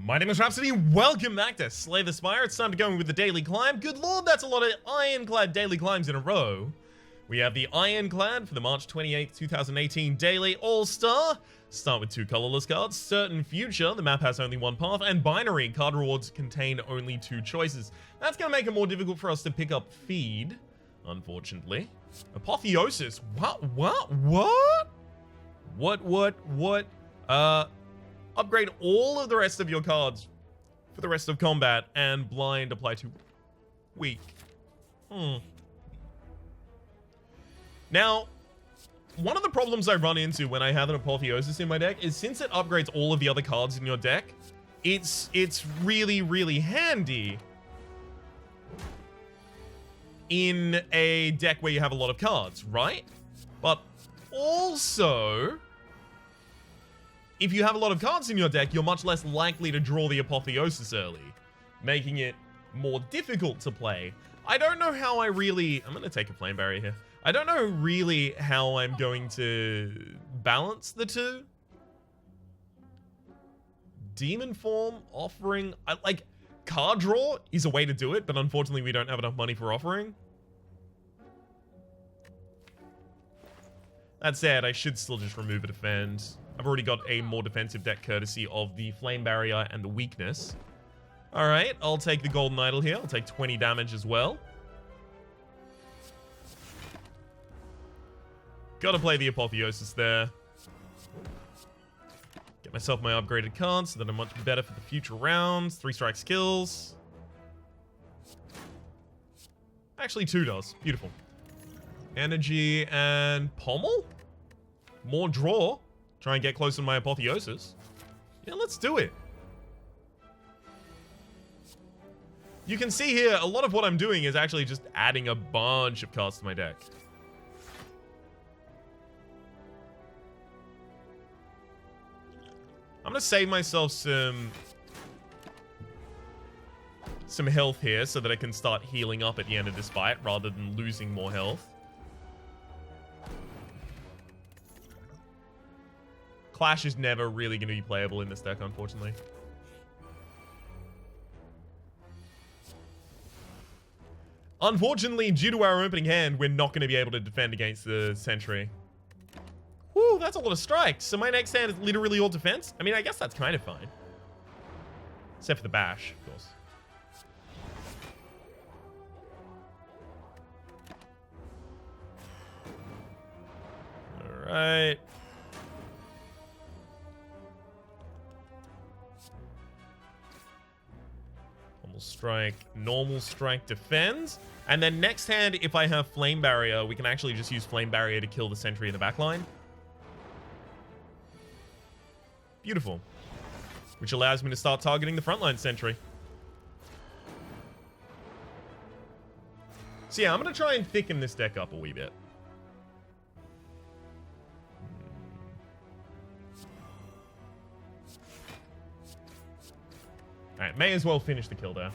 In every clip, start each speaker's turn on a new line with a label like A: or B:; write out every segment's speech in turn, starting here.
A: My name is Rhapsody, welcome back to Slay the Spire. It's time to go with the daily climb. Good lord, that's a lot of ironclad daily climbs in a row. We have the ironclad for the March 28th, 2018 daily all-star. Start with 2 colorless cards. Certain future, the map has only 1 path. And binary, card rewards contain only 2 choices. That's going to make it more difficult for us to pick up feed, unfortunately. Apotheosis, what? Upgrade all of the rest of your cards for the rest of combat, and blind apply to weak. Now, one of the problems I run into when I have an Apotheosis in my deck is since it upgrades all of the other cards in your deck, it's really, really handy in a deck where you have a lot of cards, right? But also, if you have a lot of cards in your deck, you're much less likely to draw the Apotheosis early, making it more difficult to play. I don't know how I'm going to take a Flame Barrier here. I don't know really how I'm going to balance the two. Demon Form, offering, like, card draw is a way to do it, but unfortunately we don't have enough money for offering. That said, I should still just remove a defend. I've already got a more defensive deck courtesy of the Flame Barrier and the Weakness. Alright, I'll take the Golden Idol here. I'll take 20 damage as well. Gotta play the Apotheosis there. Get myself my upgraded cards so that I'm much better for the future rounds. 3 strike skills. Actually, 2 does. Beautiful. Energy and Pommel? More draw. Try and get close to my Apotheosis. Yeah, let's do it. You can see here, a lot of what I'm doing is actually just adding a bunch of cards to my deck. I'm going to save myself some health here so that I can start healing up at the end of this fight rather than losing more health. Clash is never really going to be playable in this deck, unfortunately. Unfortunately, due to our opening hand, we're not going to be able to defend against the Sentry. Whew, that's a lot of strikes. So my next hand is literally all defense? I mean, I guess that's kind of fine. Except for the bash, of course. Alright. Normal strike defends. And then next hand, if I have Flame Barrier, we can actually just use Flame Barrier to kill the Sentry in the backline. Beautiful. Which allows me to start targeting the frontline Sentry. So yeah, I'm going to try and thicken this deck up a wee bit. Alright, may as well finish the kill there.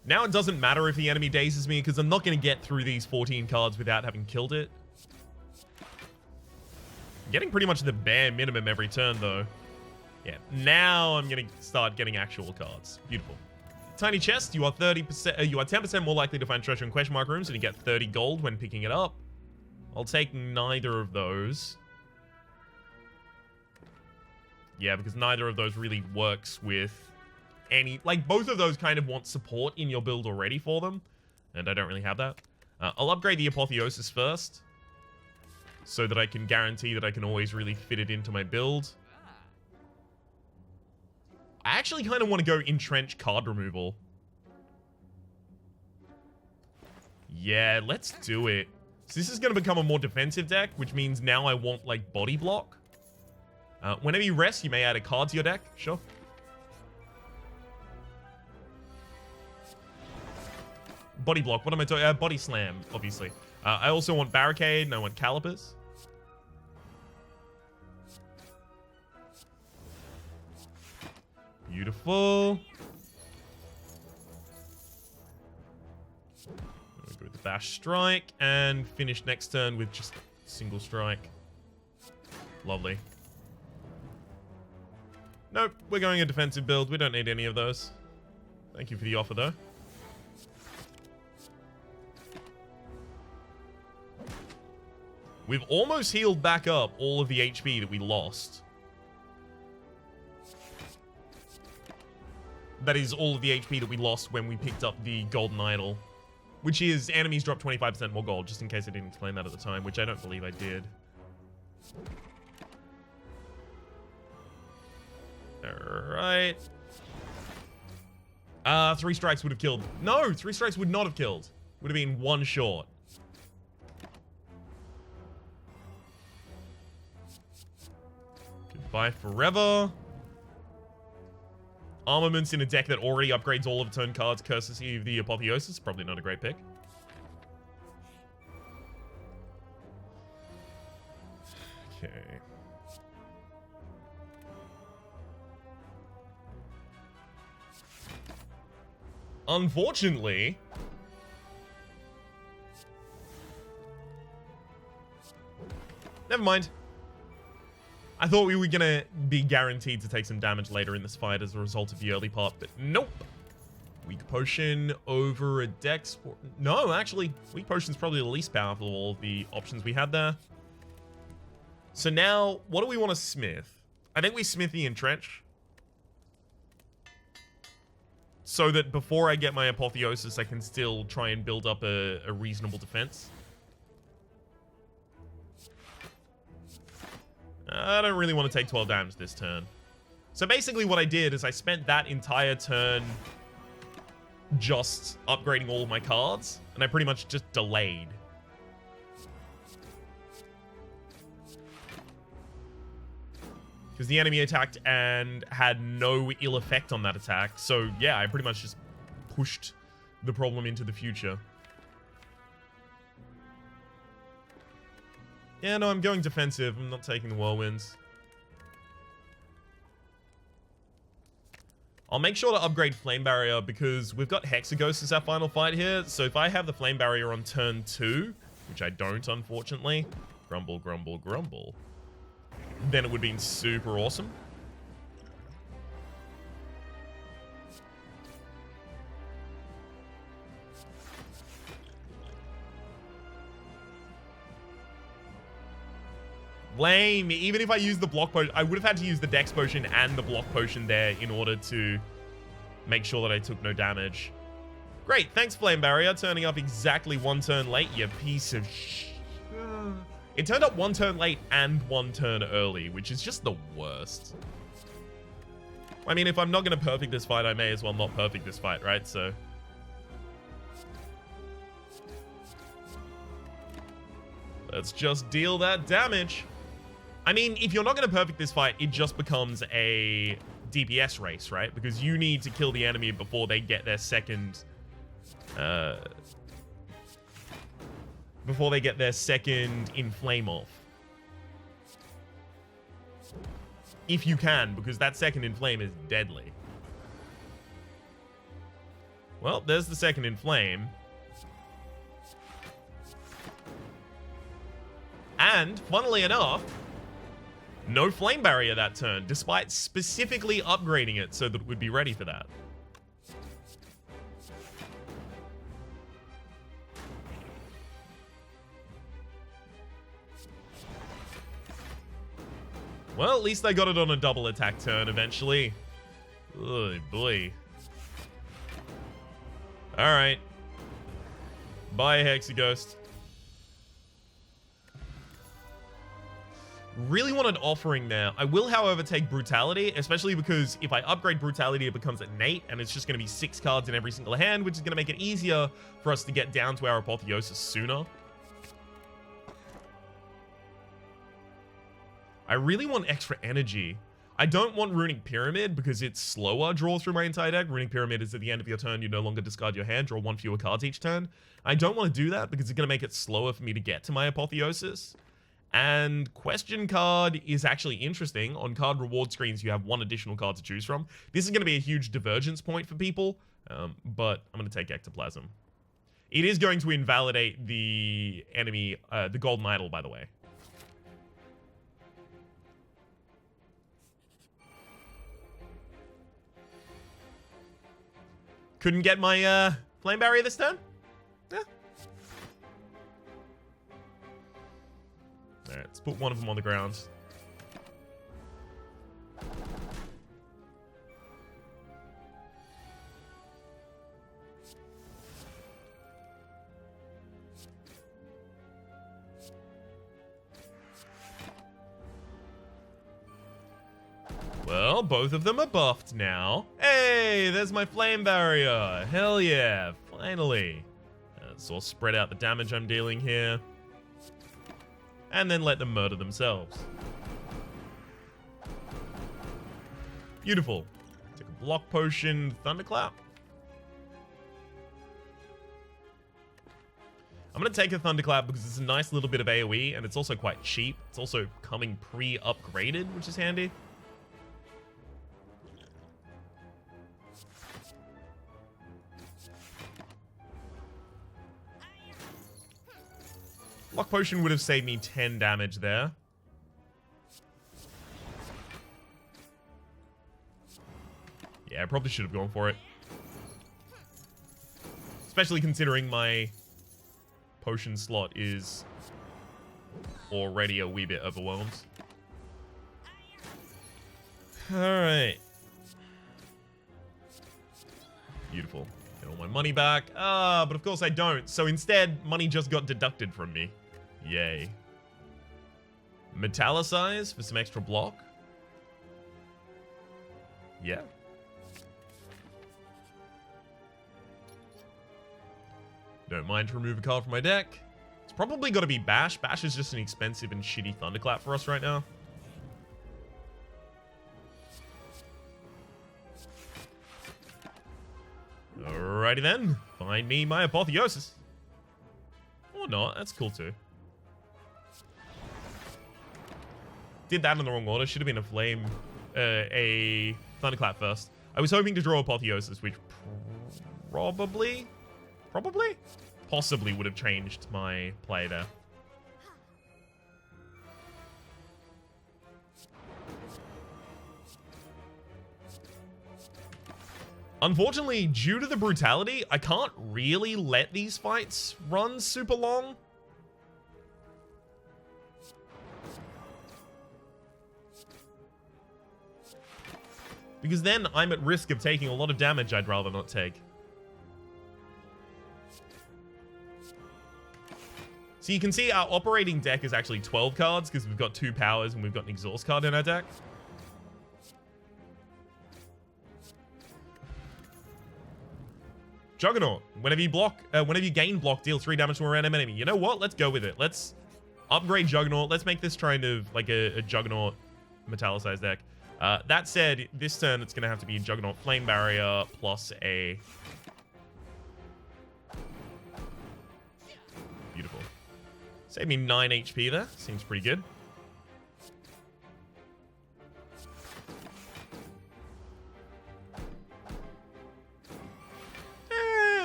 A: Now it doesn't matter if the enemy dazes me, because I'm not going to get through these 14 cards without having killed it. I'm getting pretty much the bare minimum every turn, though. Yeah, now I'm going to start getting actual cards. Beautiful. Tiny chest, you are 10% more likely to find treasure in question mark rooms, and you get 30 gold when picking it up. I'll take neither of those. Yeah, because neither of those really works with any... Like, both of those kind of want support in your build already for them. And I don't really have that. I'll upgrade the Apotheosis first, so that I can guarantee that I can always really fit it into my build. I actually kind of want to go Entrench card removal. Yeah, let's do it. So this is going to become a more defensive deck, which means now I want, like, body block. Whenever you rest, you may add a card to your deck. Sure. Body block. What am I doing? Body slam, obviously. I also want barricade, and I want calipers. Beautiful. Go with the bash strike and finish next turn with just single strike. Lovely. Nope, we're going a defensive build. We don't need any of those. Thank you for the offer, though. We've almost healed back up all of the HP that we lost. That is all of the HP that we lost when we picked up the Golden Idol. Which is, enemies drop 25% more gold, just in case I didn't explain that at the time, which I don't believe I did. Alright. 3 strikes would have killed. No, 3 strikes would not have killed. Would have been 1 short. Goodbye forever. Armaments in a deck that already upgrades all of turn cards courtesy of the Apotheosis. Probably not a great pick. Okay. Unfortunately, never mind. I thought we were gonna be guaranteed to take some damage later in this fight as a result of the early part, but nope. Weak Potion over a Dex. No, actually, Weak Potion's probably the least powerful of all of the options we had there. So now, what do we want to smith? I think we smith the Entrench. So that before I get my Apotheosis, I can still try and build up a reasonable defense. I don't really want to take 12 damage this turn. So basically what I did is I spent that entire turn just upgrading all of my cards, and I pretty much just delayed. Because the enemy attacked and had no ill effect on that attack. So yeah, I pretty much just pushed the problem into the future. Yeah, no, I'm going defensive. I'm not taking the Whirlwinds. I'll make sure to upgrade Flame Barrier because we've got Hexaghost as our final fight here. So if I have the Flame Barrier on turn 2, which I don't, unfortunately, grumble, grumble, grumble, then it would have been super awesome. Lame. Even if I use the block potion, I would have had to use the Dex potion and the block potion there in order to make sure that I took no damage. Great. Thanks, Flame Barrier. Turning up exactly 1 turn late, you piece of sh... It turned up 1 turn late and 1 turn early, which is just the worst. I mean, if I'm not going to perfect this fight, I may as well not perfect this fight, right? So... let's just deal that damage. I mean, if you're not going to perfect this fight, it just becomes a DPS race, right? Because you need to kill the enemy before they get their second... before they get their second Inflame off. If you can, because that second Inflame is deadly. Well, there's the second Inflame. And, funnily enough, no Flame Barrier that turn, despite specifically upgrading it so that it would be ready for that. Well, at least I got it on a double attack turn eventually. Oh, boy. Alright. Bye, Hexaghost. Really want an offering there. I will, however, take Brutality, especially because if I upgrade Brutality, it becomes innate, and it's just going to be 6 cards in every single hand, which is going to make it easier for us to get down to our Apotheosis sooner. I really want extra energy. I don't want Runic Pyramid because it's slower draw through my entire deck. Runic Pyramid is at the end of your turn, you no longer discard your hand, draw 1 fewer cards each turn. I don't want to do that because it's going to make it slower for me to get to my Apotheosis. And Question Card is actually interesting. On card reward screens, you have 1 additional card to choose from. This is going to be a huge divergence point for people, but I'm going to take Ectoplasm. It is going to invalidate the enemy, the Golden Idol, by the way. Couldn't get my flame barrier this turn? Yeah. Alright, let's put one of them on the ground. Well, both of them are buffed now. Hey, there's my flame barrier. Hell yeah, finally. So I'll spread out the damage I'm dealing here. And then let them murder themselves. Beautiful. Take a block potion, thunderclap. I'm going to take a thunderclap because it's a nice little bit of AoE and it's also quite cheap. It's also coming pre-upgraded, which is handy. Block potion would have saved me 10 damage there. Yeah, I probably should have gone for it. Especially considering my potion slot is already a wee bit overwhelmed. Alright. Beautiful. Get all my money back. But of course I don't. So instead, money just got deducted from me. Yay. Metallicize for some extra block. Yeah. Don't mind to remove a card from my deck. It's probably got to be Bash. Bash is just an expensive and shitty thunderclap for us right now. Alrighty then. Find me my Apotheosis. Or not. That's cool too. Did that in the wrong order. Should have been a thunderclap first. I was hoping to draw Apotheosis, which possibly would have changed my play there. Unfortunately, due to the brutality, I can't really let these fights run super long. Because then I'm at risk of taking a lot of damage I'd rather not take. So you can see our operating deck is actually 12 cards because we've got 2 powers and we've got an exhaust card in our deck. Juggernaut. Whenever you gain block, deal 3 damage to a random enemy. You know what? Let's go with it. Let's upgrade Juggernaut. Let's make this kind of like a Juggernaut metallicized deck. That said, this turn it's going to have to be Juggernaut Flame Barrier plus a... Beautiful. Save me 9 HP there. Seems pretty good.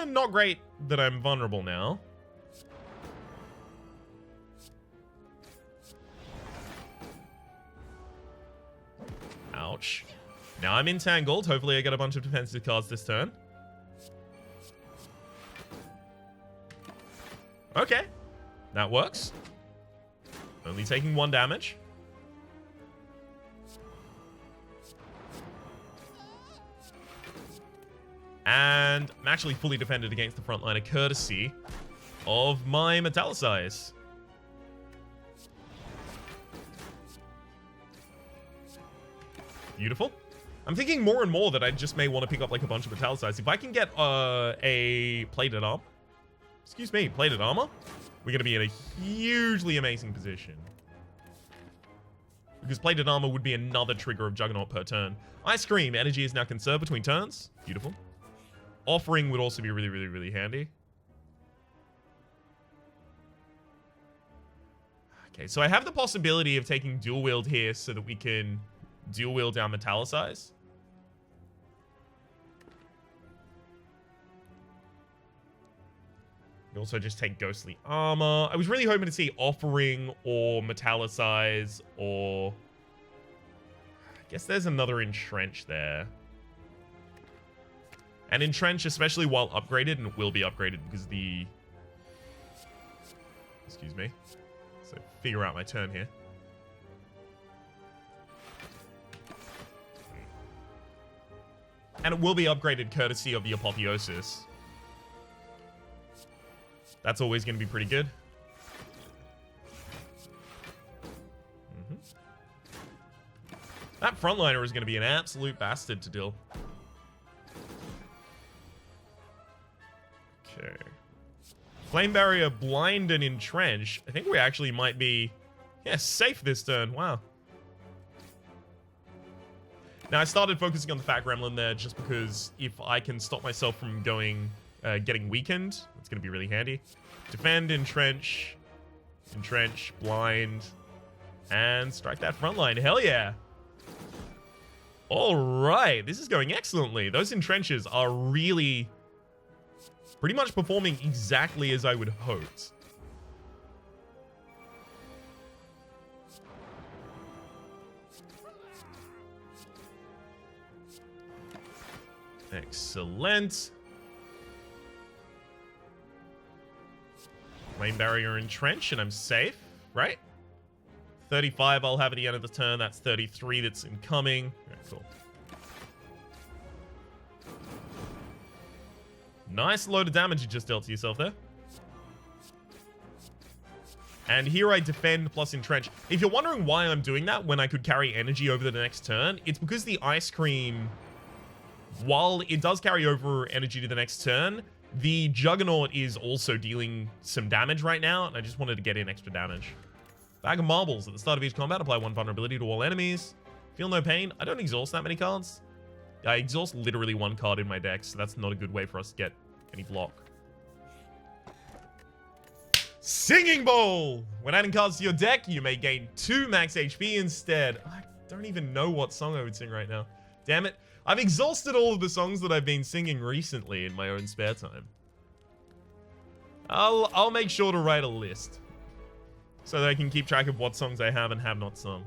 A: Not great that I'm vulnerable now. Ouch. Now I'm entangled. Hopefully I get a bunch of defensive cards this turn. Okay. That works. Only taking 1 damage. And I'm actually fully defended against the frontliner courtesy of my Metallicize. Beautiful. I'm thinking more and more that I just may want to pick up like a bunch of Metallicize. If I can get a plated armor, plated armor, we're going to be in a hugely amazing position. Because plated armor would be another trigger of Juggernaut per turn. Ice Cream. Energy is now conserved between turns. Beautiful. Offering would also be really, really, really handy. Okay, so I have the possibility of taking dual wield here so that we can dual wield down Metallicize. You also just take Ghostly Armor. I was really hoping to see Offering or Metallicize or... I guess there's another Entrench there. And Entrench, especially while upgraded, and it will be upgraded because the... Excuse me. So figure out my turn here. And it will be upgraded courtesy of the Apotheosis. That's always going to be pretty good. That frontliner is going to be an absolute bastard to deal. Okay. Flame Barrier, Blind, and Entrench. I think we actually might be... Yeah, safe this turn. Wow. Now, I started focusing on the Fat Gremlin there just because if I can stop myself from going... getting weakened, it's going to be really handy. Defend, Entrench, Blind, and strike that front line. Hell yeah. All right, this is going excellently. Those Entrenches are really pretty much performing exactly as I would hoped. Excellent. Flame Barrier Entrench, and I'm safe, right? 35 I'll have at the end of the turn. That's 33 that's incoming. Okay, cool. Nice load of damage you just dealt to yourself there. And here I defend plus Entrench. If you're wondering why I'm doing that when I could carry energy over the next turn, it's because the Ice Cream, while it does carry over energy to the next turn, the Juggernaut is also dealing some damage right now, and I just wanted to get in extra damage. Bag of Marbles. At the start of each combat, apply 1 vulnerability to all enemies. Feel no pain. I don't exhaust that many cards. I exhaust literally 1 card in my deck, so that's not a good way for us to get any block. Singing Bowl! When adding cards to your deck, you may gain 2 max HP instead. I don't even know what song I would sing right now. Damn it. I've exhausted all of the songs that I've been singing recently in my own spare time. I'll make sure to write a list so that I can keep track of what songs I have and have not sung.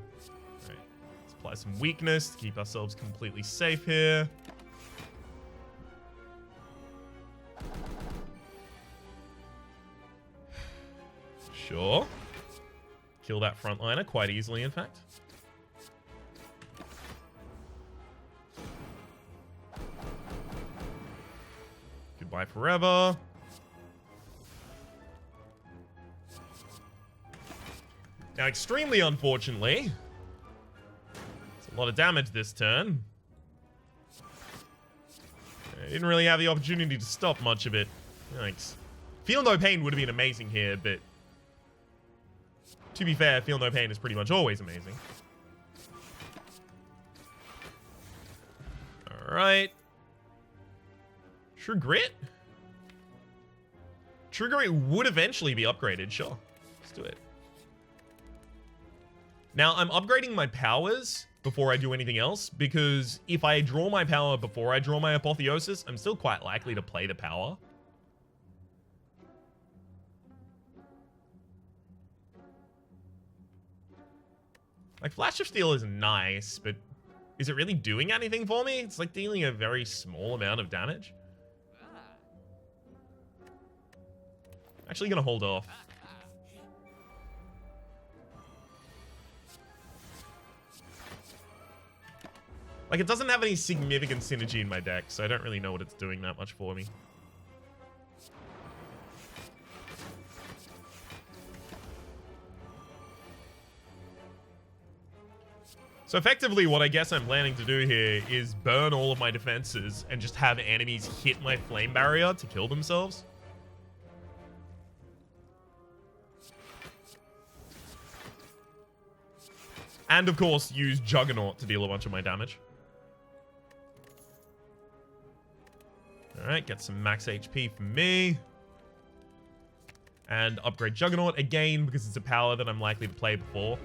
A: Alright, let's apply some weakness to keep ourselves completely safe here. Sure. Kill that frontliner quite easily, in fact. Goodbye forever. Now, extremely unfortunately, it's a lot of damage this turn. I didn't really have the opportunity to stop much of it. Thanks. Feel No Pain would have been amazing here, but to be fair, Feel No Pain is pretty much always amazing. Alright. True Grit? True Grit would eventually be upgraded, sure. Let's do it. Now, I'm upgrading my powers before I do anything else, because if I draw my power before I draw my Apotheosis, I'm still quite likely to play the power. Like, Flash of Steel is nice, but is it really doing anything for me? It's like dealing a very small amount of damage. Actually gonna hold off. Like, it doesn't have any significant synergy in my deck, so I don't really know what it's doing that much for me. So effectively, what I guess I'm planning to do here is burn all of my defenses and just have enemies hit my flame barrier to kill themselves. And of course, use Juggernaut to deal a bunch of my damage. Alright, get some max HP for me. And upgrade Juggernaut again, because it's a power that I'm likely to play before.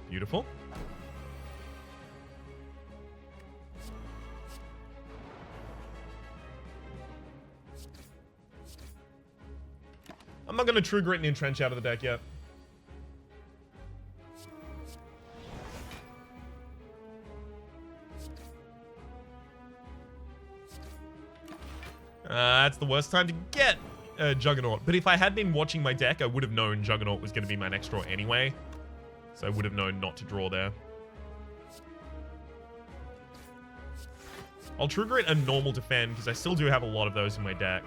A: Beautiful. I'm not going to True Grit and Entrench out of the deck yet. it's the worst time to get Juggernaut. But if I had been watching my deck, I would have known Juggernaut was going to be my next draw anyway. So I would have known not to draw there. I'll trigger it a normal defend because I still do have a lot of those in my deck.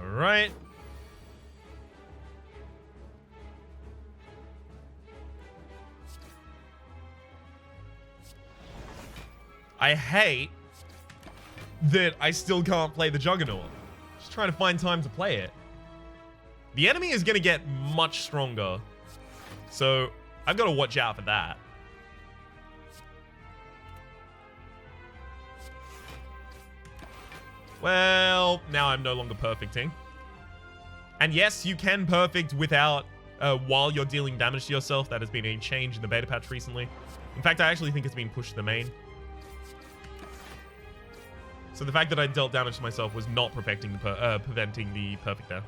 A: All right. I hate that I still can't play the Juggernaut. Just trying to find time to play it. The enemy is going to get much stronger. So I've got to watch out for that. Well, now I'm no longer perfecting. And yes, you can perfect without, while you're dealing damage to yourself. That has been a change in the beta patch recently. In fact, I actually think it's been pushed to the main. So the fact that I dealt damage to myself was not preventing the perfect there.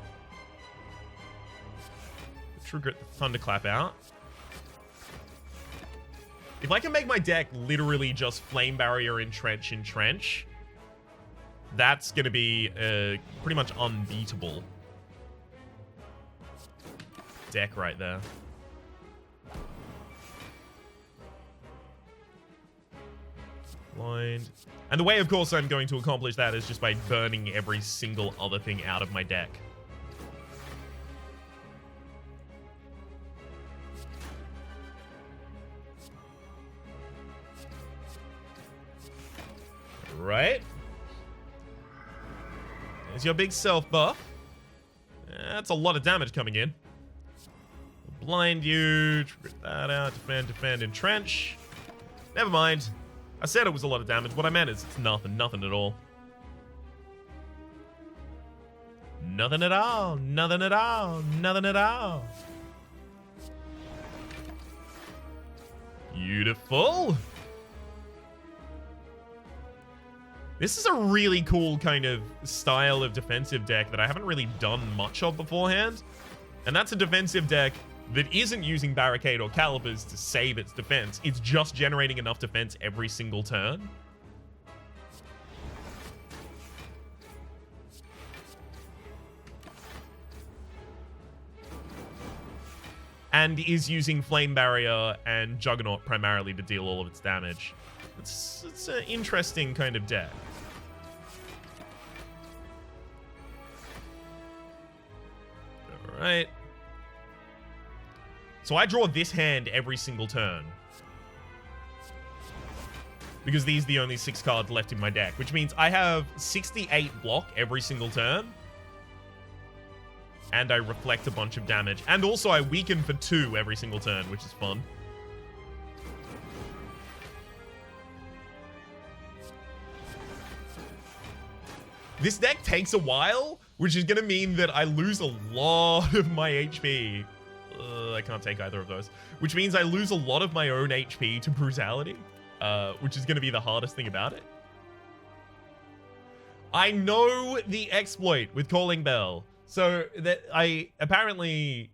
A: Trigger the Thunderclap out. If I can make my deck literally just Flame Barrier, Entrench, that's going to be pretty much unbeatable deck right there. Blind. And the way, of course, I'm going to accomplish that is just by burning every single other thing out of my deck. Right. There's your big self buff. That's a lot of damage coming in. Blind you. Trigger that out. Defend, entrench. Never mind. I said it was a lot of damage. What I meant is it's nothing at all. Nothing at all. Nothing at all. Nothing at all. Beautiful. This is a really cool kind of style of defensive deck that I haven't really done much of beforehand. And that's a defensive deck that isn't using Barricade or Calipers to save its defense. It's just generating enough defense every single turn. And is using Flame Barrier and Juggernaut primarily to deal all of its damage. It's an interesting kind of deck. Alright. So I draw this hand every single turn. Because these are the only 6 cards left in my deck. Which means I have 68 block every single turn. And I reflect a bunch of damage. And also I weaken for 2 every single turn, which is fun. This deck takes a while, which is going to mean that I lose a lot of my HP. I can't take either of those. Which means I lose a lot of my own HP to Brutality, which is going to be the hardest thing about it. I know the exploit with Calling Bell. So that I apparently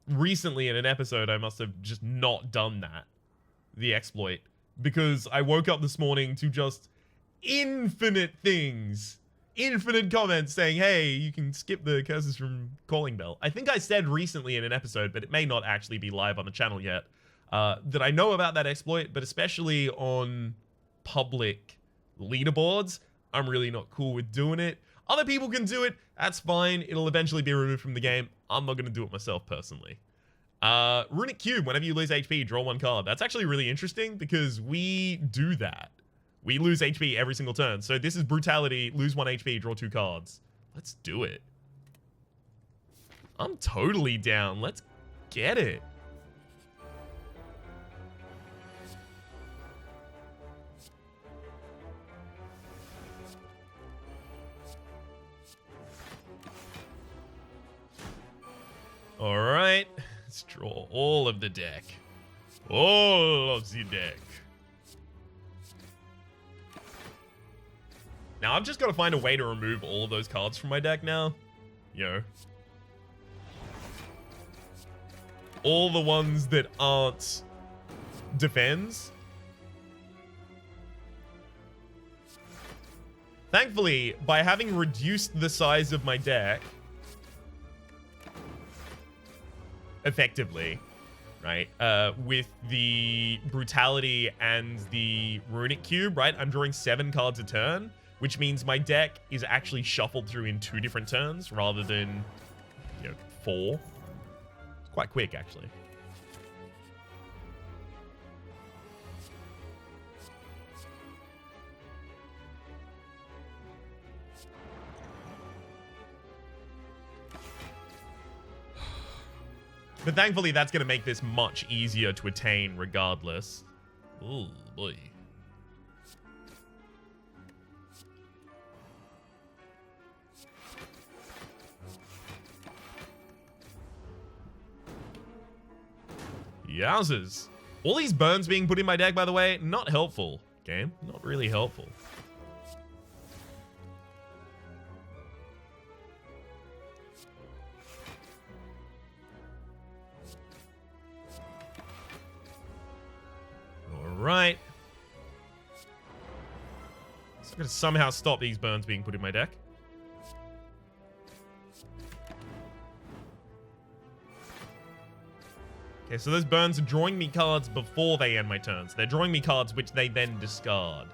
A: recently in an episode, I must have just not done that. The exploit. Because I woke up this morning to just infinite things. Infinite comments saying, hey, you can skip the curses from Calling Bell. I think I said recently in an episode, but it may not actually be live on the channel yet, that I know about that exploit, but especially on public leaderboards, I'm really not cool with doing it. Other people can do it. That's fine. It'll eventually be removed from the game. I'm not going to do it myself personally. Runic Cube, whenever you lose HP, draw 1 card. That's actually really interesting because we do that. We lose HP every single turn. So this is Brutality, lose 1 HP, draw 2 cards. Let's do it. I'm totally down. Let's get it. All right. Let's draw all of the deck. All of the deck. Now, I've just got to find a way to remove all of those cards from my deck now. Yo. all the ones that aren't defends. Thankfully, by having reduced the size of my deck effectively, right, with the Brutality and the Runic Cube, right, I'm drawing 7 cards a turn, which means my deck is actually shuffled through in 2 different turns rather than, 4. It's quite quick, actually. But thankfully, that's going to make this much easier to attain regardless. Oh, boy. Yowzers. All these burns being put in my deck, by the way, not helpful. Game, not really helpful. Right. So I'm going to somehow stop these burns being put in my deck. Okay, so those burns are drawing me cards before they end my turns. They're drawing me cards which they then discard.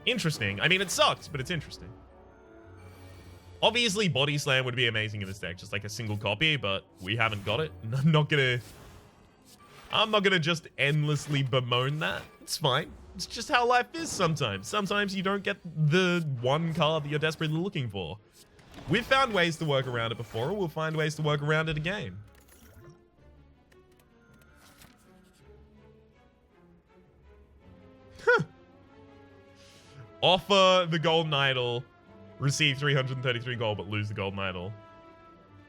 A: Interesting. I mean, it sucks, but it's interesting. Obviously, Body Slam would be amazing in this deck, just like a single copy, but we haven't got it. I'm not gonna just endlessly bemoan that. It's fine. It's just how life is sometimes. Sometimes you don't get the one card that you're desperately looking for. We've found ways to work around it before, and we'll find ways to work around it again. Huh. Offer the Golden Idol. Receive 333 gold, but lose the Golden Idol.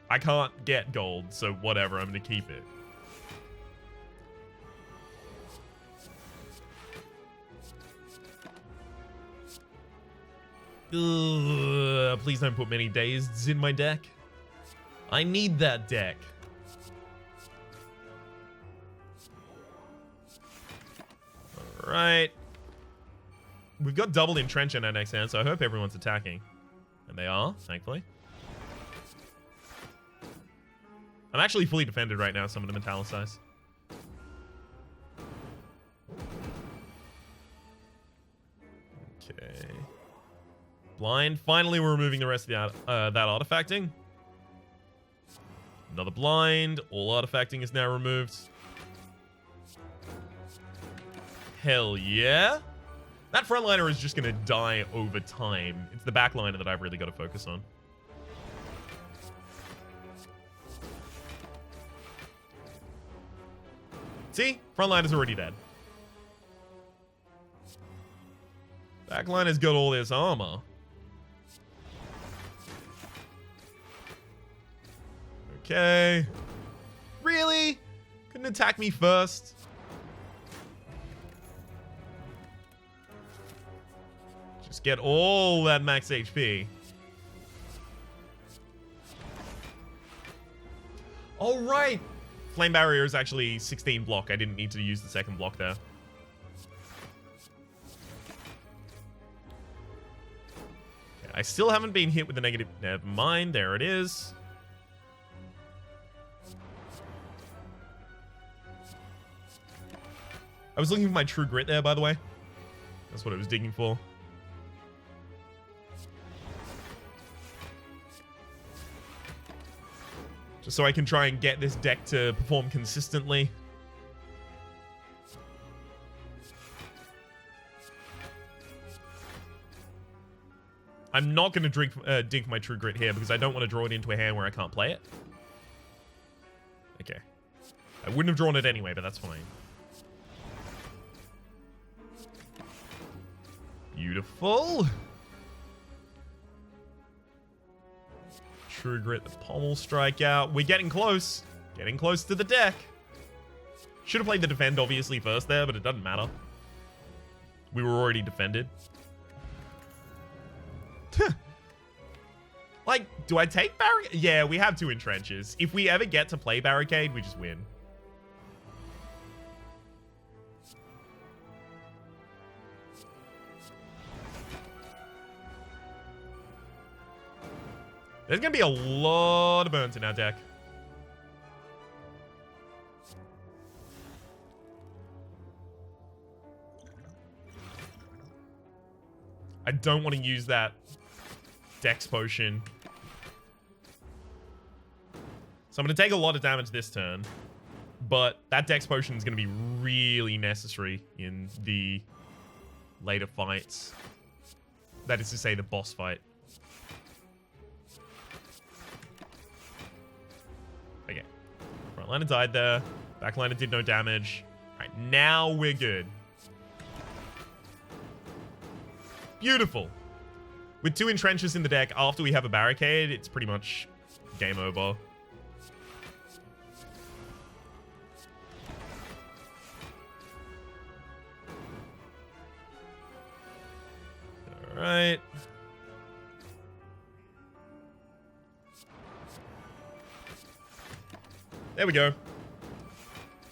A: I can't get gold, so whatever, I'm gonna keep it. Ugh, please don't put many dazeds in my deck. I need that deck. Alright. We've got double entrench in our next hand, so I hope everyone's attacking. And they are, thankfully. I'm actually fully defended right now, so I'm going to metallicize. Okay. Blind. Finally, we're removing the rest of the that artifacting. Another blind. All artifacting is now removed. Hell yeah. That frontliner is just going to die over time. It's the backliner that I've really got to focus on. See? Frontliner's already dead. Backliner's got all this armor. Okay. Really? Couldn't attack me first? Just get all that max HP. All right. Flame Barrier is actually 16 block. I didn't need to use the second block there. Okay, I still haven't been hit with the negative. Never mind. There it is. I was looking for my True Grit there, by the way. That's what I was digging for. Just so I can try and get this deck to perform consistently. I'm not going to dig my True Grit here because I don't want to draw it into a hand where I can't play it. Okay. I wouldn't have drawn it anyway, but that's fine. Beautiful. True Grit, the Pommel Strike out. We're getting close. Getting close to the deck. Should have played the Defend, obviously, first there, but it doesn't matter. We were already defended. Like, do I take barricade? Yeah, we have 2 entrenches. If we ever get to play barricade, we just win. There's going to be a lot of burns in our deck. I don't want to use that Dex potion. So I'm going to take a lot of damage this turn. But that Dex potion is going to be really necessary in the later fights. That is to say, the boss fight. Okay. Frontliner died there. Backliner did no damage. Alright, now we're good. Beautiful. With 2 entrenches in the deck, after we have a barricade, it's pretty much game over. Alright. There we go.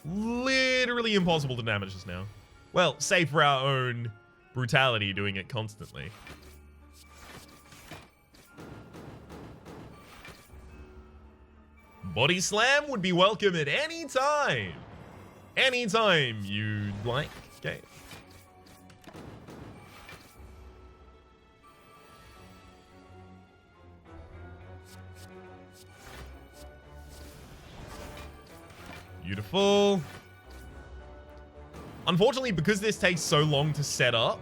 A: Literally impossible to damage us now. Well, save for our own brutality doing it constantly. Body slam would be welcome at any time. Anytime you'd like. Okay. Beautiful. Unfortunately, because this takes so long to set up.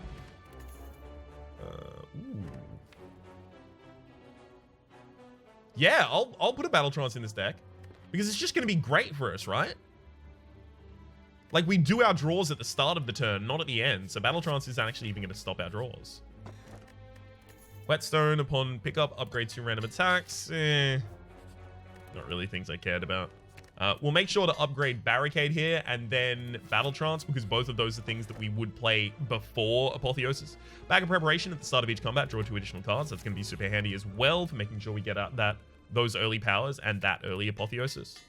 A: Yeah, I'll put a Battle Trance in this deck. Because it's just going to be great for us, right? Like, we do our draws at the start of the turn, not at the end. So Battle Trance isn't actually even going to stop our draws. Whetstone upon pickup, upgrade 2 random attacks. Not really things I cared about. We'll make sure to upgrade Barricade here and then Battle Trance, because both of those are things that we would play before Apotheosis. Bag of Preparation at the start of each combat, draw 2 additional cards. That's going to be super handy as well for making sure we get out those early powers and that early Apotheosis.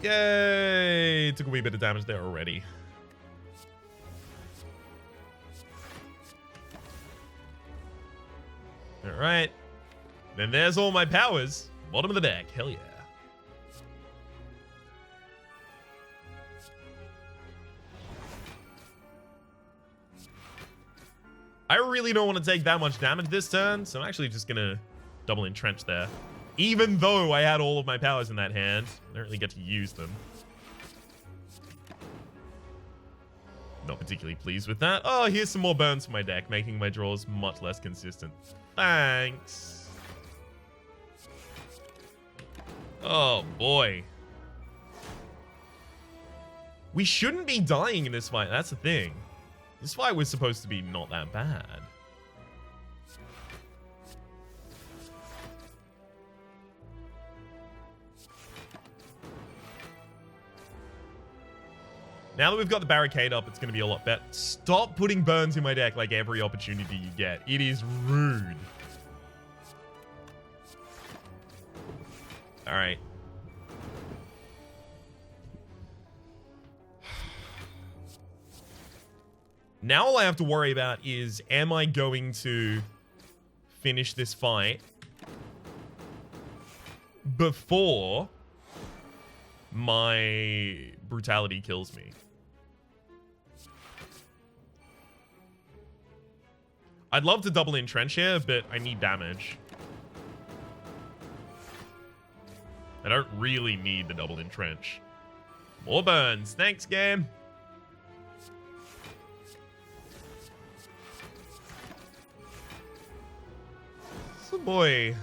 A: Yay! Took a wee bit of damage there already. Alright. Then there's all my powers. Bottom of the deck. Hell yeah. I really don't want to take that much damage this turn, so I'm actually just going to double entrench there. Even though I had all of my powers in that hand, I don't really get to use them. Not particularly pleased with that. Oh, here's some more burns for my deck, making my draws much less consistent. Thanks. Oh, boy. We shouldn't be dying in this fight, that's the thing. This fight was supposed to be not that bad. Now that we've got the barricade up, it's going to be a lot better. Stop putting burns in my deck like every opportunity you get. It is rude. All right. Now all I have to worry about is, am I going to finish this fight before my brutality kills me? I'd love to double entrench here, but I need damage. I don't really need the double entrench. More burns. Thanks, game. So boy.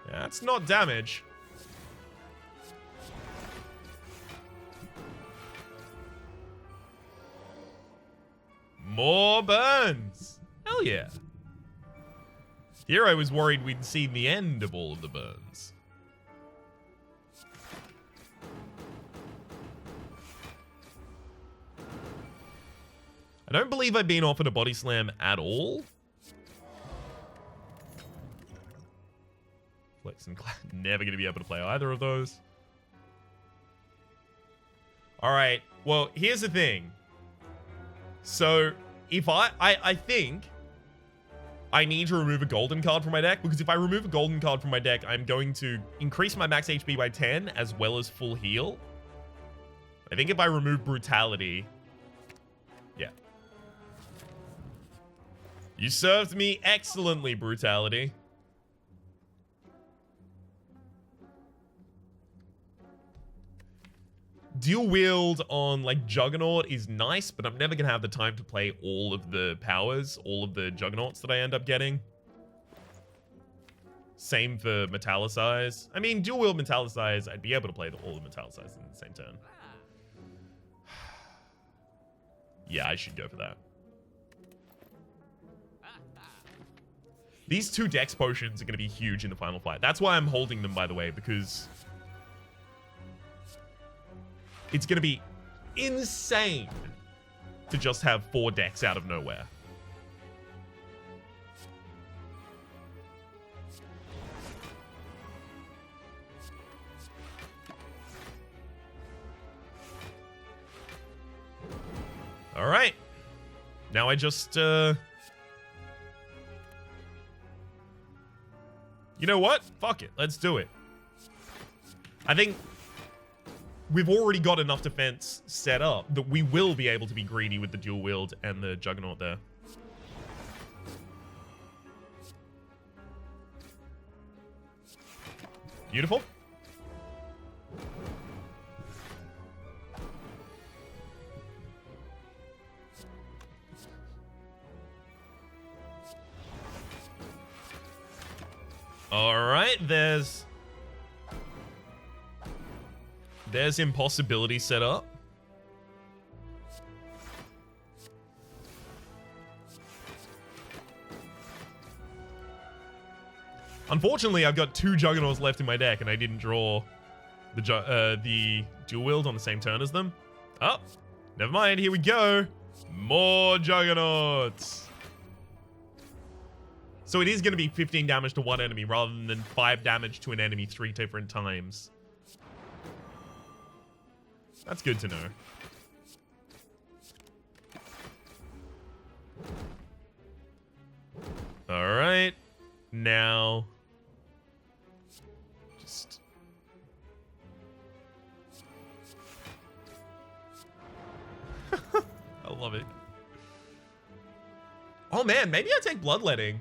A: Yeah, that's not damage. More burns. Hell yeah. Here I was worried we'd seen the end of all of the burns. I don't believe I've been offered a body slam at all. Flex and Clap, never going to be able to play either of those. Alright, well, here's the thing. So, if I think I need to remove a golden card from my deck, because if I remove a golden card from my deck, I'm going to increase my max HP by 10 as well as full heal. I think if I remove Brutality... Yeah. You served me excellently, Brutality. Dual wield on like Juggernaut is nice, but I'm never gonna have the time to play all of the powers, all of the Juggernauts that I end up getting. Same for Metallicize. I mean, dual wield Metallicize, I'd be able to play all the Metallicize in the same turn. Yeah, I should go for that. These two Dex potions are gonna be huge in the final fight. That's why I'm holding them, by the way, because it's going to be insane to just have 4 decks out of nowhere. All right. Now I just... You know what? Fuck it. Let's do it. I think... we've already got enough defense set up that we will be able to be greedy with the dual wield and the Juggernaut there. Beautiful. All right, there's Impossibility set up. Unfortunately, I've got 2 Juggernauts left in my deck, and I didn't draw the dual wield on the same turn as them. Oh, never mind. Here we go. More Juggernauts. So it is going to be 15 damage to one enemy rather than 5 damage to an enemy 3 different times. That's good to know. All right. Now, just... I love it. Oh man, maybe I take Bloodletting.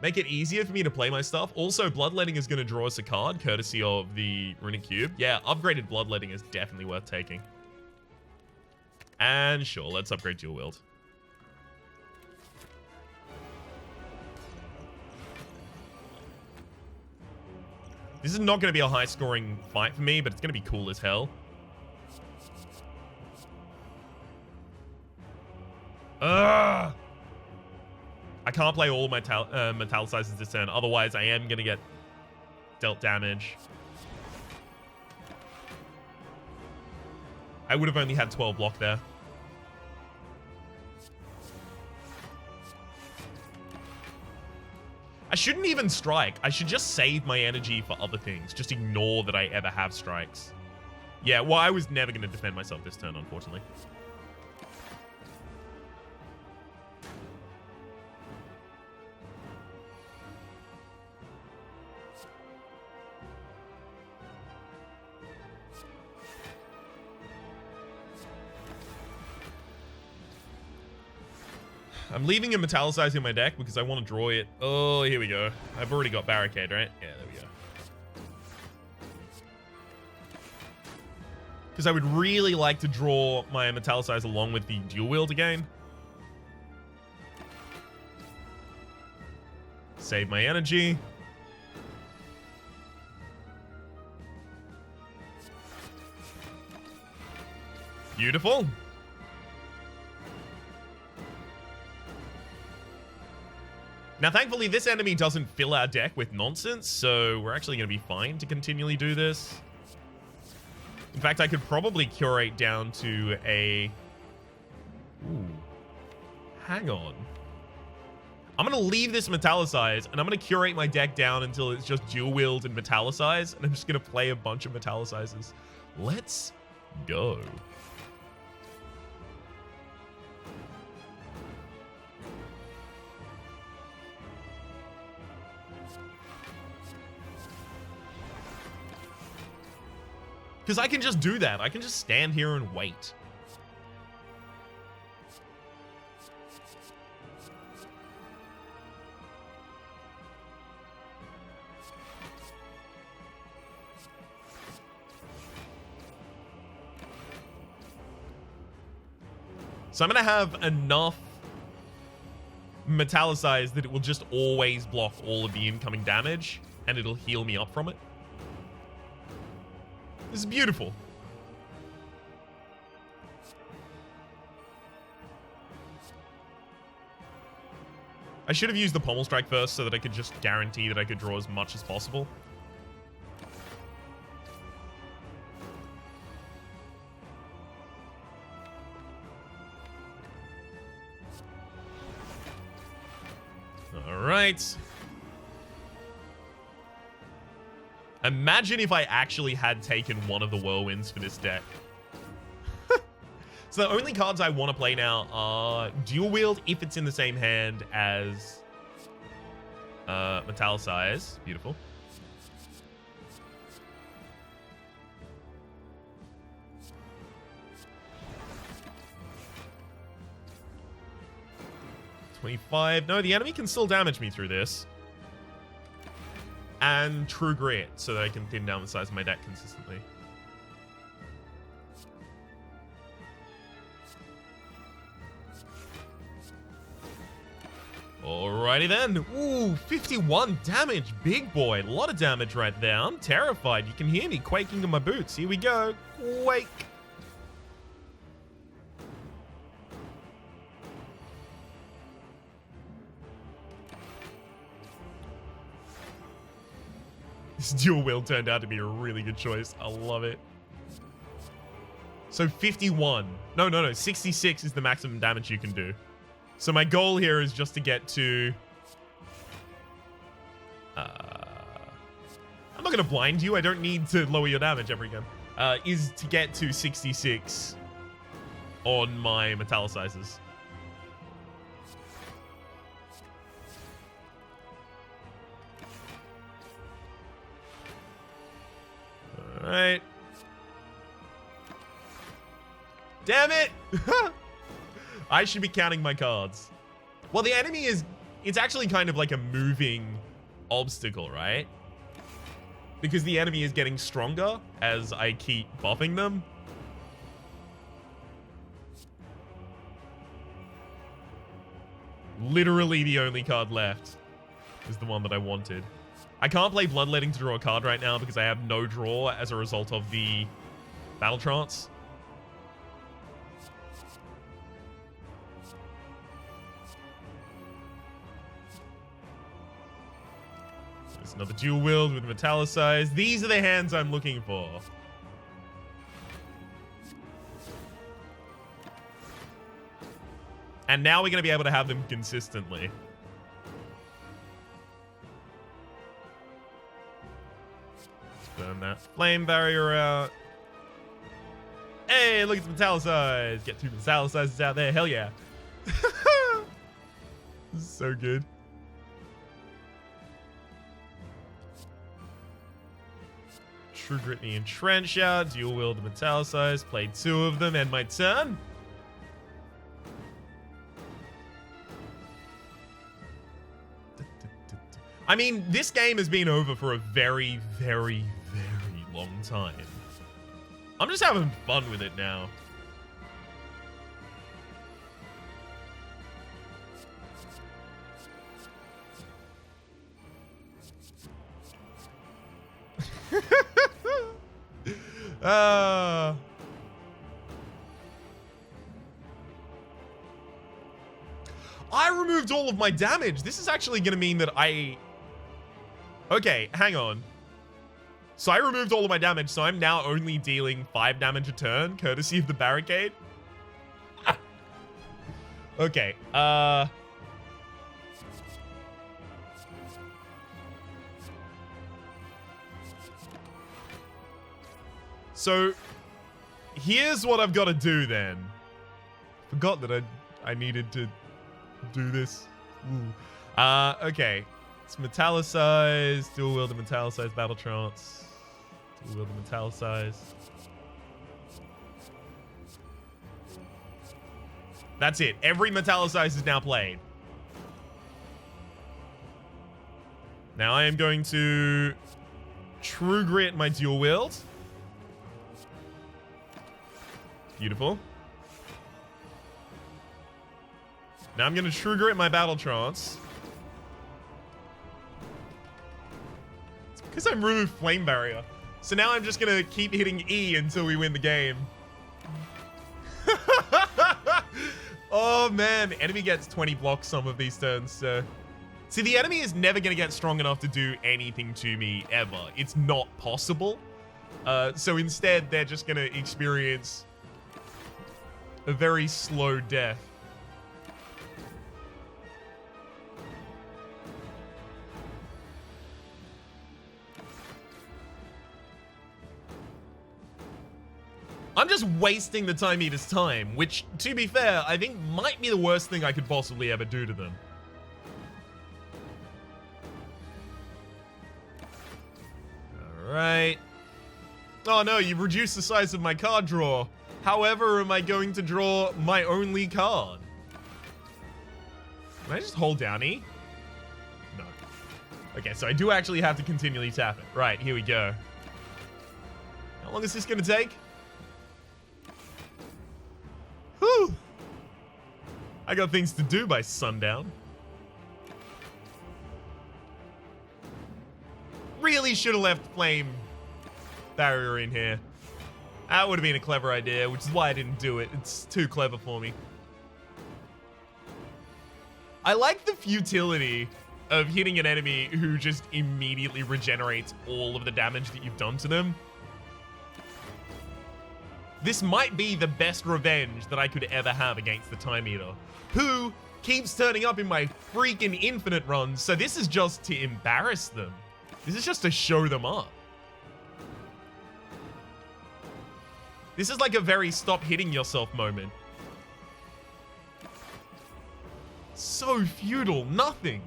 A: Make it easier for me to play my stuff. Also, Bloodletting is going to draw us a card, courtesy of the Runic Cube. Yeah, upgraded Bloodletting is definitely worth taking. And sure, let's upgrade Dual Wield. This is not going to be a high-scoring fight for me, but it's going to be cool as hell. Ugh! I can't play all my Metallicizers this turn, otherwise I am going to get dealt damage. I would have only had 12 block there. I shouldn't even strike. I should just save my energy for other things. Just ignore that I ever have strikes. Yeah, well, I was never going to defend myself this turn, unfortunately. I'm leaving a Metallicize in my deck because I want to draw it. Oh, here we go. I've already got Barricade, right? Yeah, there we go. Because I would really like to draw my Metallicize along with the Dual Wield again. Save my energy. Beautiful. Now, thankfully, this enemy doesn't fill our deck with nonsense, so we're actually going to be fine to continually do this. In fact, I could probably curate down to a... Ooh. Hang on. I'm going to leave this Metallicize, and I'm going to curate my deck down until it's just Dual Wield and Metallicize, and I'm just going to play a bunch of Metallicizes. Let's go. Because I can just do that. I can just stand here and wait. So I'm going to have enough Metallicize that it will just always block all of the incoming damage, and it'll heal me up from it. This is beautiful. I should have used the Pommel Strike first so that I could just guarantee that I could draw as much as possible. All right. Imagine if I actually had taken one of the Whirlwinds for this deck. So the only cards I want to play now are Dual Wield if it's in the same hand as Metallicize. Beautiful. $25. No, the enemy can still damage me through this. And True Grit, so that I can thin down the size of my deck consistently. Alrighty then. Ooh, 51 damage, big boy. A lot of damage right there. I'm terrified. You can hear me quaking in my boots. Here we go. Quake. This Dual Wield turned out to be a really good choice. I love it. So 51. No. 66 is the maximum damage you can do. So my goal here is just to get to... I'm not going to blind you. I don't need to lower your damage every game. Is to get to 66 on my Metallicizers. Alright. Damn it! I should be counting my cards. Well, the enemy is... It's actually kind of like a moving obstacle, right? Because the enemy is getting stronger as I keep buffing them. Literally the only card left is the one that I wanted. I can't play Bloodletting to draw a card right now because I have no draw as a result of the Battle Trance. There's another Dual Wield with Metallicize. These are the hands I'm looking for. And now we're going to be able to have them consistently. Burn that flame barrier out. Hey, look at the Metallicize. Get 2 Metallicizes out there. Hell yeah. This is so good. True Grit me and Trench out. Dual Wield the Metallicize. Played 2 of them. End my turn. I mean, this game has been over for a very, very, very long time. I'm just having fun with it now. I removed all of my damage. This is actually going to mean that I... Okay, hang on. So I removed all of my damage, so I'm now only dealing 5 damage a turn, courtesy of the barricade. Okay, so here's what I've got to do then. Forgot that I needed to do this. Ooh. Okay. It's metallicized, dual wielded metallicized battle trance. Dual wielded metallicized. That's it. Every metallicized is now played. Now I am going to True Grit my dual wield. Beautiful. Now I'm going to True Grit my battle trance. It's because I'm removed flame barrier. So now I'm just going to keep hitting E until we win the game. Oh man, enemy gets 20 blocks some of these turns, so... See, the enemy is never going to get strong enough to do anything to me, ever. It's not possible. So instead, they're just going to experience a very slow death. I'm just wasting the Time Eater's time, which, to be fair, I think might be the worst thing I could possibly ever do to them. Alright. Oh no, you've reduced the size of my card draw. However, am I going to draw my only card? Can I just hold down E? No. Okay, so I do actually have to continually tap it. Right, here we go. How long is this going to take? Whew. I got things to do by sundown. Really should have left flame barrier in here. That would have been a clever idea, which is why I didn't do it. It's too clever for me. I like the futility of hitting an enemy who just immediately regenerates all of the damage that you've done to them. This might be the best revenge that I could ever have against the Time Eater, who keeps turning up in my freaking infinite runs, so this is just to embarrass them. This is just to show them up. This is like a very stop hitting yourself moment. So futile. Nothing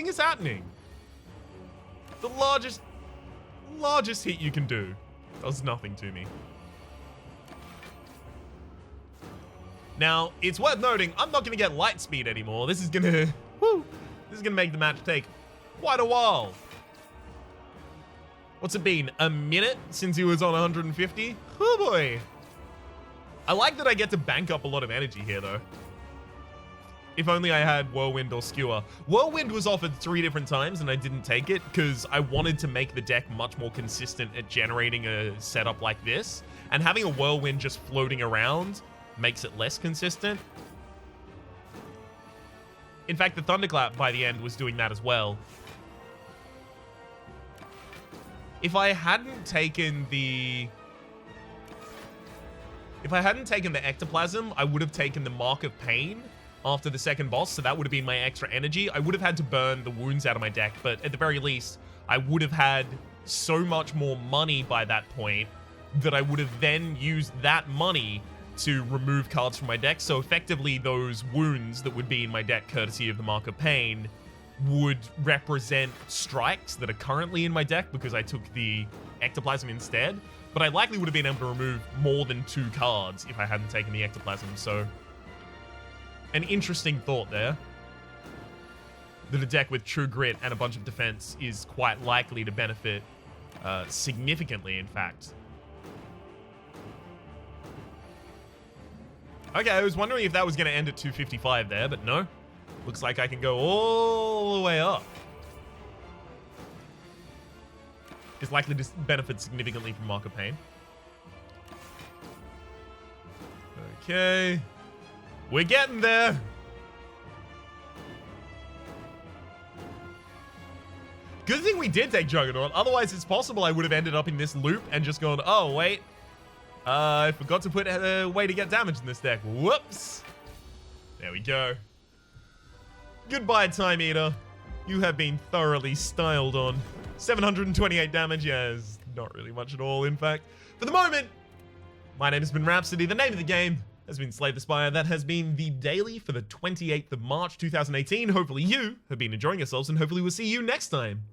A: is happening. The largest hit you can do does nothing to me. Now, it's worth noting, I'm not going to get light speed anymore. This is going to, this is going to make the match take quite a while. What's it been? A minute since he was on 150? Oh boy. I like that I get to bank up a lot of energy here, though. If only I had Whirlwind or Skewer. Whirlwind was offered 3 different times and I didn't take it because I wanted to make the deck much more consistent at generating a setup like this. And having a Whirlwind just floating around makes it less consistent. In fact, the Thunderclap by the end was doing that as well. If I hadn't taken the Ectoplasm, I would have taken the Mark of Pain after the second boss, so that would have been my extra energy. I would have had to burn the wounds out of my deck, but at the very least, I would have had so much more money by that point that I would have then used that money to remove cards from my deck. So effectively, those wounds that would be in my deck, courtesy of the Mark of Pain, would represent strikes that are currently in my deck because I took the Ectoplasm instead. But I likely would have been able to remove more than 2 cards if I hadn't taken the Ectoplasm. So, an interesting thought there. That a deck with True Grit and a bunch of defense is quite likely to benefit significantly, in fact. Okay, I was wondering if that was going to end at 255 there, but no. Looks like I can go all the way up. Is likely to benefit significantly from Mark of Pain. Okay. We're getting there. Good thing we did take Juggernaut. Otherwise, it's possible I would have ended up in this loop and just gone, oh, wait. I forgot to put a way to get damage in this deck. Whoops. There we go. Goodbye, Time Eater. You have been thoroughly styled on. 728 damage, yes. Not really much at all, in fact. For the moment, my name has been Rhapsody. The name of the game has been Slay the Spire. That has been the daily for the 28th of March, 2018. Hopefully you have been enjoying yourselves, and hopefully we'll see you next time.